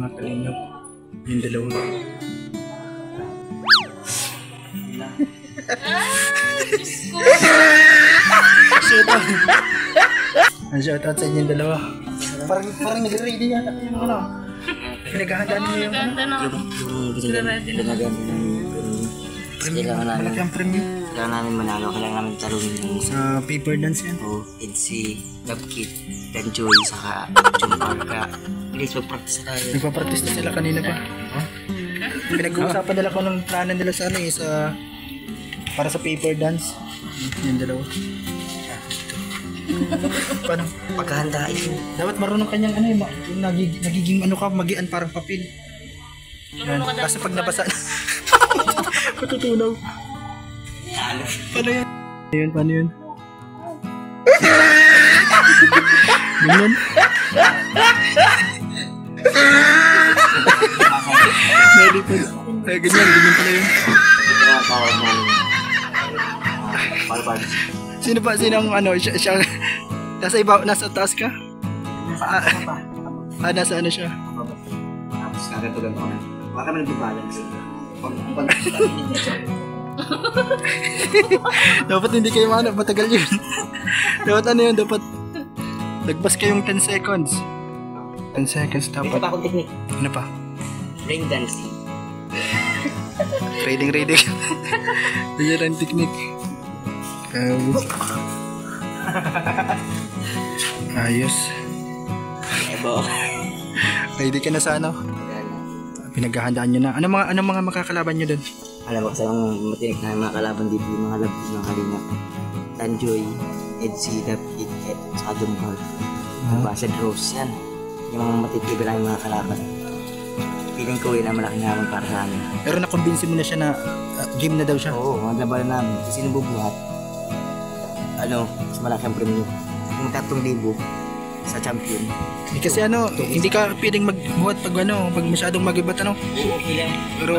mga kalingap. Yung dalawa. Shoutout sa inyong dalawa. Parang nag-ready yata yung ano. Pinaghahandaan niyo yung kailangan namin. Malaki ang premium. Kailangan namin manalo. Kailangan namin talunin yung Sa paper dance yan. EDC, Love-Kit, Danjoy, saka Jumper. Kaya please mag-practice na tayo. Nagpa-practice na sila kanina pa. Pinag-uusapan nila ko ng plano nila sa ano para sa paper dance. Yung dalawa. Paano? Paghahanda ito. Dapat marunong kanyang ano yung nagiging ano ka, magian parang papel. Yan. Kasi pag nabasa matutunaw. Paano yan? Paano yun? Ganyan? Ready po. Ganyan pala yun. Sino pa? Sinong ano? Siya nasa iba, nasa taas ka? Nasa ano siya? Tapos kagatulan ko na. Baka kami nag-balance. Dapat hindi kayo matagal yun. Dapat ano yun, dapat nagbas kayong 10 seconds. 10 seconds dapat. Ito pa akong technique. Ano pa? Rain dancing. Reading. Ganyan ang technique. Ayos. Ebo. Ready ka na sa ano? Pinaghahandaan nyo na. Ano mga makakalaban nyo dun? Alam mo kasi ang matinik na mga kalaban dito yung mga love ng halina. Danjoy, EDC, Love-Kit, saka Jumper. Based Rose yan. Yung mga matitibig lang yung mga kalaban. Feeling ko yun ang malaki naman para sa amin. Pero nakumbinsi mo na siya na game na daw siya? Oo, mga labanan namin. Kasi nabubuhat. Mas malaki ang premium. Yung 3,000 sa champion. Kasi hindi ka pwedeng magbuhat pag masyadong mag-ibat Oo, okay lang. Pero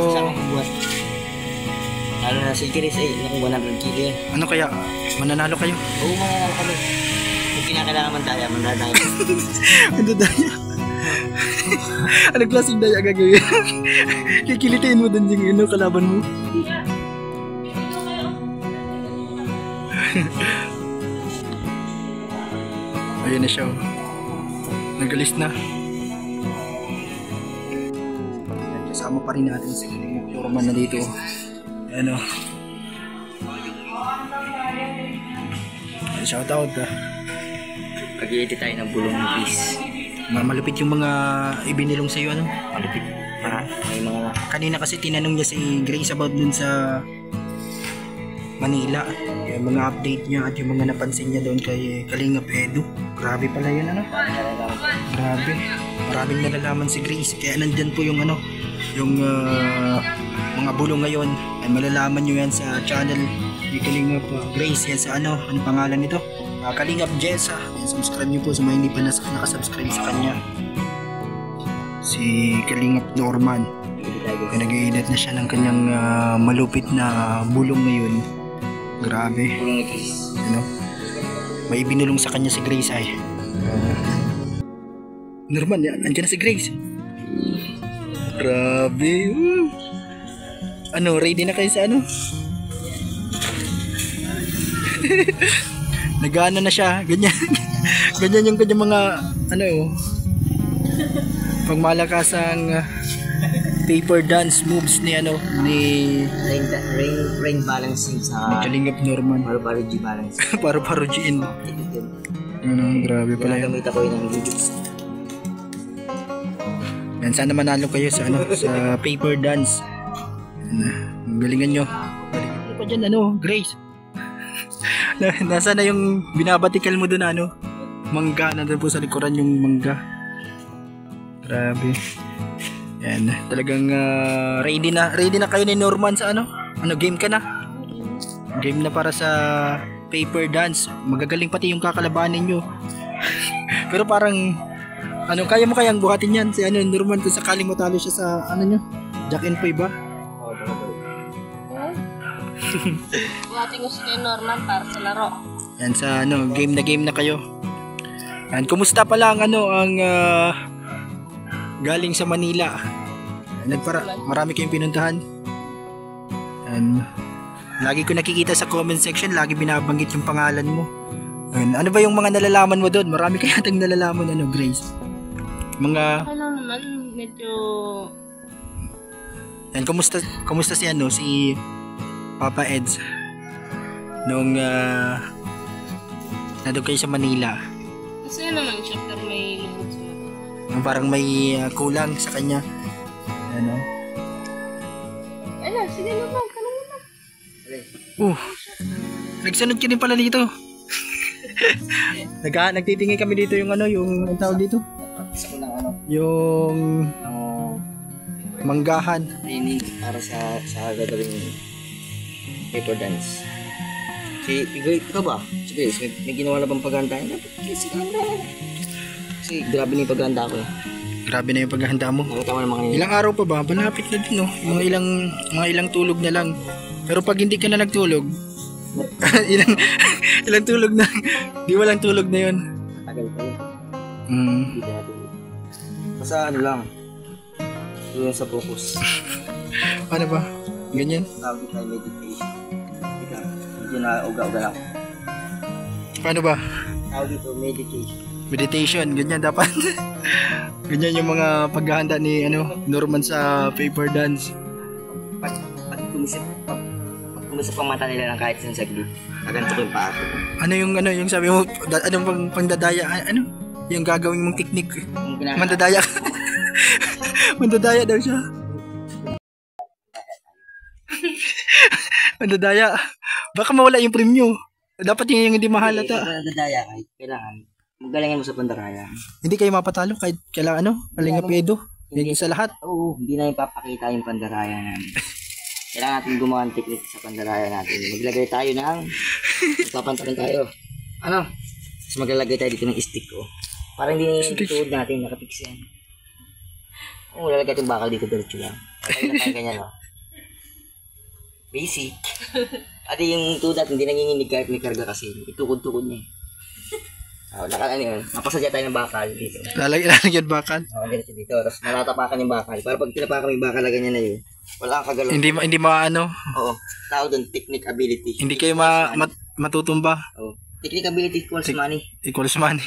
lalo na si Chris naku 100 kilo yan. Ano kaya? Mananalo kayo? Oo, mananalo kami. Kung kinakailangan man tayo, mananalo. Ano daya? Anong klaseng daya gagawin? Kikilitiin mo dun yung kalaban mo? Ayun na siya. Nag-alis na. Kasama pa rin natin si Norman na dito. Ano? Shout out ha. Pag-i-edit tayo ng bulong ng peace. Malupit yung mga ibinilong sa'yo ano? Malupit. May mga... Kanina kasi tinanong niya si Grace about dun sa Manila. Yung mga update niya at yung mga napansin niya doon kay Kalingap Edu. Grabe pala yun ano? Grabe. Maraming nalalaman si Grace. Kaya nandyan po yung yung mga bulong ngayon. Ay malalaman nyo yan sa channel ni Kalingap Grace. Yan sa ano pangalan nito? Kalingap Jessa. Yan, subscribe nyo po sa mga hindi pa nakasubscribe sa kanya. Si Kalingap Norman. Kaya nag-i-edit na siya ng kanyang malupit na bulong ngayon. Grabe. May ibinulong sa kanya si Grace ay. Norman, andyan na si Grace. Grabe. Ready na kayo sa Nag-ano na siya, ganyan. Ganyan yung kanyang mga pagmalakasang paper dance moves ni rain balancing sa Kalingap Norman. Paru-paro G balance. Paru-paro G in. Grabe pala yun. Gamit ako yun ng videos. Yan, sana manalo kayo sa sa paper dance. Galingan nyo. Galingan nyo pa dyan Grace. Nasa na yung binabatikal mo dun mangga, nandun po sa likuran yung mangga. Grabe. Yan, talagang ready na kayo ni Norman sa game ka na? Game na para sa paper dance. Magagaling pati yung kakalabanin nyo. Pero parang kaya mo kayang buhatin yan si Norman kung sakaling matalo siya sa nyo? Jack and Poy ba? Buhatin ko si Norman para sa laro. Yan sa game na kayo. Yan, kumusta pala ang galing sa Manila. Marami kayong pinuntahan. And, lagi ko nakikita sa comment section, lagi binabanggit yung pangalan mo. And, ano ba yung mga nalalaman mo doon? Marami kaya tayong nalalaman, Grace? Mga... Ano naman, medyo... And, kumusta si Papa Eds? Nung nandun kayo sa Manila. Masaya naman siya, pero may lubog sa mata. Parang may kulang sa kanya. Sige naman, tanong mo na. Nagsunod ka din pala dito. Nagtitingin kami dito yung yung tawag dito? Isa ko lang Yung manggahan. training para sa gagawing paper dance. Ikaw ba? Sige, may ginawa na bang paghahanda? Kasi grabe na yung paghahanda ko. Grabe na yung paghahanda mo. Nakita mo naman kanina. Ilang araw pa ba? Malapit na din, mga ilang tulog na lang. Pero pag hindi ka na nagtulog, ilang tulog na, di walang tulog na yun. Tagal pa yun. Hindi natin. Basta lang. Doon sa focus. Ano ba? Ganyan? Tawag tayo meditation. Ika, medyo na-uga-uga lang. Paano ba? Tawag dito meditation. Meditation, ganyan dapat. Ganyan yung mga paghahanda ni Norman sa paper dance. Pag kumisip ang mata nila ng kahit isang saglit, kaganto ko yung paa ko. Ano yung sabi mo, anong pangdadaya, yung gagawin mong teknik? Mandadaya ka. Mandadaya daw siya. Mandadaya. Baka mawala yung premyo. Dapat yung hindi mahalata. Mandadaya kahit kailangan. Magalingan mo sa pandaraya. Hindi kayo mapatalo kahit kailangan Kalinga Pedro. Higit sa lahat. Oo, hindi na ipapakita yung pandaraya namin. Kailangan natin gumawa ng technique sa pandaraya natin. Maglagay tayo ng... Magpapantarin tayo. Tapos maglalagay tayo dito ng stick para hindi yung tuhod natin nakapix yan. Lalagay itong bakal dito diretso lang. Patay na tayo ganyan Basic. At yung tuhod natin hindi nanginginig kahit may karga kasi. Itukod-tukod niya mapasadya tayo ng bakal dito. Lalagyan bakal? Diretso dito. Tapos nalatapakan yung bakal. Para pag tinapakan yung bakal na ganyan na yun, wala kang kagalaw. Hindi maano. Oo. Tao doon, technique ability. Hindi kayo matutumba. Oo. Technique ability equals money. Equals money.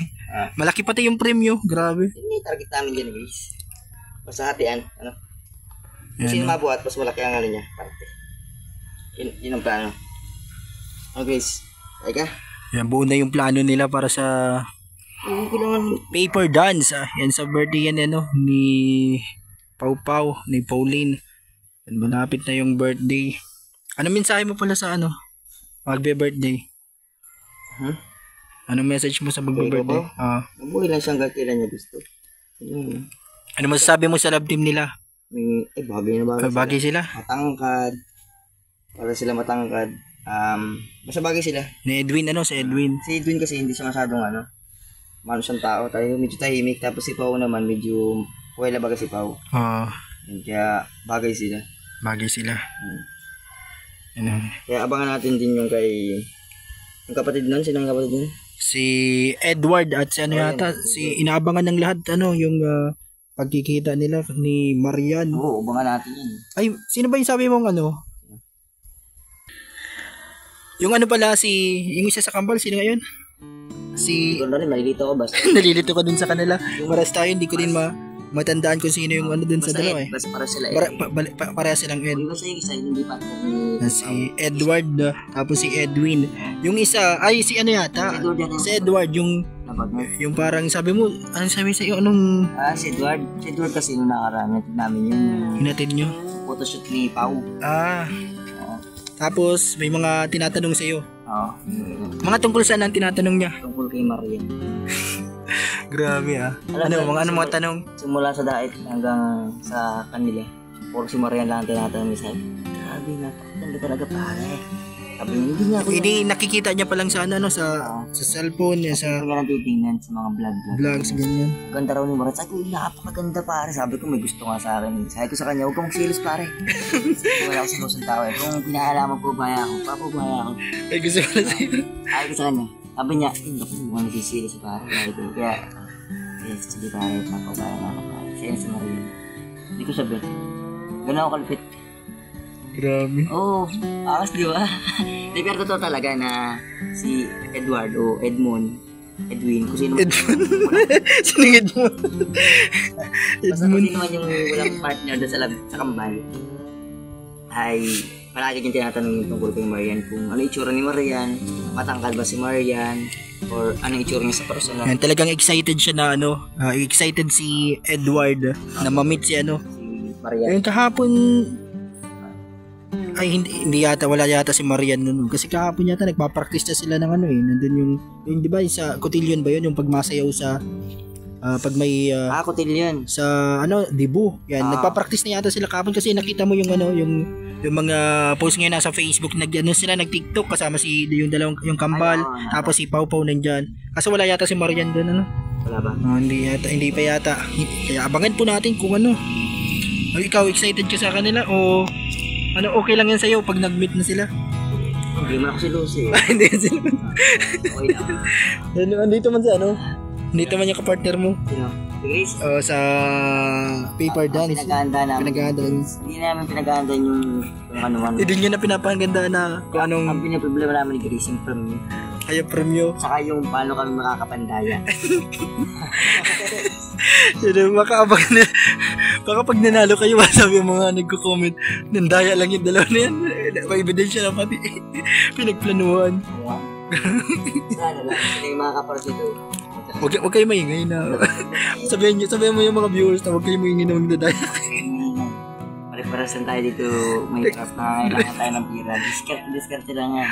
Malaki pati yung premyo. Grabe. Hindi, target namin dyan guys. Basta hatian. Kasi mabuhat, mas malaki ang niya. Parte. Yun ang plano. Guys. Ay ka? Yan, buo na yung plano nila para sa paper dance. Yan sa birthday yan ni Pau Pau, ni Pauline. Yan, malapit na yung birthday. Ano mensahe mo pala sa magbe-birthday? Anong message mo sa magbe-birthday? Mabuhay lang siyang kailan niya gusto. Ano masasabi mo sa love team nila? Bagay na bagay. Bagay sila? Matangkad. Para sila matangkad. Basta bagay sila. Ni Edwin, si Edwin. Si Edwin kasi hindi siya masyadong maano siyang tao. Tayo medyo tahimik. Tapos si Pau naman medyo wala bagay si Pau. Kaya bagay sila. Bagay sila. Kaya abangan natin din yung yung kapatid nun. Sino yung kapatid nun? Si Edward at si inaabangan ng lahat yung pagkikita nila ni Marian. Oo, abangan natin yun. Ay, sino ba yung sabi mong yung pala yung isa sa kambal, sino ngayon? Nalilito ko basta. Nalilito ka dun sa kanila. Paras tayo, hindi ko din matandaan kung sino yung dun sa dalawa Basta para sila Pareha silang Ed. Basta yung isa, hindi pa. Si Edward, tapos si Edwin. Yung isa, ay si yata? Si Edward, yung parang sabi mo, anong sabi sa'yo? Si Edward. Si Edward kasi nung nakaraan, namin yung hinatid nyo? Photoshoot ni Pau. Tapos may mga tinatanong sa iyo. Mga tungkol saan ang tinatanong niya? Tungkol kay Marian. Grabe mga tanong? Simula sa daet hanggang sa kanila. Puro si Marian lang ang tinatanong niya. Grabe na, ganda talaga pare. Sabi niya, hindi niya ako. Hindi nakikita niya pa lang sa sa cellphone niya sa nga natitingnan sa mga vlogs ganyan. Ganda raw ni Marian. Sabi ko, napakaganda pare. Sabi ko, may gusto nga sa akin. Sabi ko sa kanya, huwag ka magsilos pare. Wala ako sinusong tao Kung pinahalaman po baya ako, papabaya ako. Ay gusto ko na sa'yo. Sabi ko sa kanya, sabi niya, hindi ako nagsisilos pare. Sabi ko, kaya, sige pare, papabaya na ako pare. Kasi yan sa Maria. Hindi ko sabihin. Ganun ako kalapit. Grabe. Oo, angas di ba? Di, pero totoo talaga na si Edward o Edwin, kung sino Edmund. Sinong Edmund? basta kung sino man yung walang partner doon sa kambal, ay palagi yung tinatanong yung tungkol kay Marian kung ano itsura ni Marian, matangkad ba si Marian, or ano itsura niya sa personal. Yan, talagang excited siya na excited si Edward na ma-meet si Si Marian. Ayun kahapon ay hindi yata wala yata si Marian noon kasi kahapon yata nagpa-practice na sila ng nandun yung di ba sa cotillion ba yun yung pagmasayaw sa pag may Cotillion. sa dibu yan nagpa-practice na yata sila kahapon kasi nakita mo yung yung mga post ngayon nasa Facebook sila nag-TikTok kasama si yung yung kambal tapos si Pau Pau nandiyan kasi wala yata si Marian doon Wala ba? Hindi pa yata kaya abangan po natin kung ikaw excited ka sa kanila o okay lang yan sa'yo pag nag-meet na sila? Hindi man ako si Lucy. Hindi yan sila. Okay lang. Andito man si Andito man yung kapartner mo. Sino? Si Grace? Sa paper dance. Pinag-aanda namin. Hindi namin pinag-aanda yung ano man. Hindi nyo na pinapaganda na kung anong Ang pinaproblema namin ni Grace yung premium. kaya premyo. Saka yung paano kami makakapandaya. Yun, makaabang na. Baka pag nanalo kayo, sabi yung mga nagko-comment, nandaya lang yung dalawa na yan. May ebidensya na pati. Pinagplanuhan. Sana lang. Sila yung makakaparo dito. Huwag kayo maingay na. sabihin mo yung mga viewers na huwag kayo maingay na magdadaya. Pare-parasan tayo dito. May craft na kailangan tayo ng pira. Discard lang yan.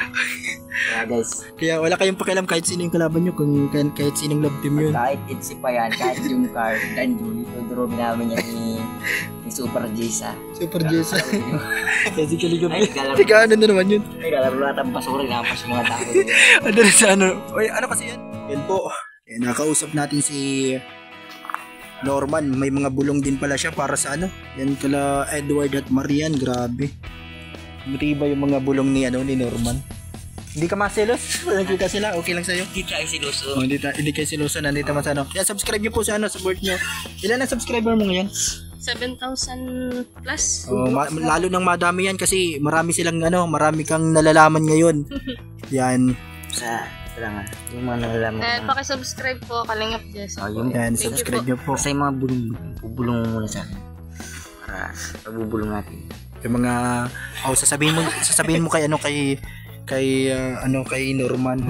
Kaya guys. Kaya wala kayong pakialam kahit sino yung kalaban nyo, kung kahit sinong love team yun. Kahit itsi pa yan. Kahit yung card. Dan Julie. Tuduro namin yan ni Super Jisa. Super Jessa. Basically kami. Ay, galaro. Teka, ano na naman yun? Ay, galaro lahat ang basura. Inapas yung mga tao. Ano na sa Oy, ano kasi yan? Yan po. Nakausap natin si Norman. May mga bulong din pala siya para sa yan kala Edward at Marian. Grabe. Matibay yung mga bulong ni Norman. Hindi ka maselos? Nakita sila? Okay lang sa'yo? Hindi tayo siluso. Hindi kayo siluso. Nandito man sa Kaya subscribe nyo po sa support nyo. Ilan ang subscriber mo ngayon? 7,000 plus. Lalo nang madami yan kasi marami silang marami kang nalalaman ngayon. Yan. Wala nga. Yung mga nalalaman. Pakisubscribe po, Kalingap Jess. Yan, subscribe nyo po. Basta yung mga bulong mo muna sa akin. Para pabubulong natin. Yung mga sasabihin mo kay kay Norman.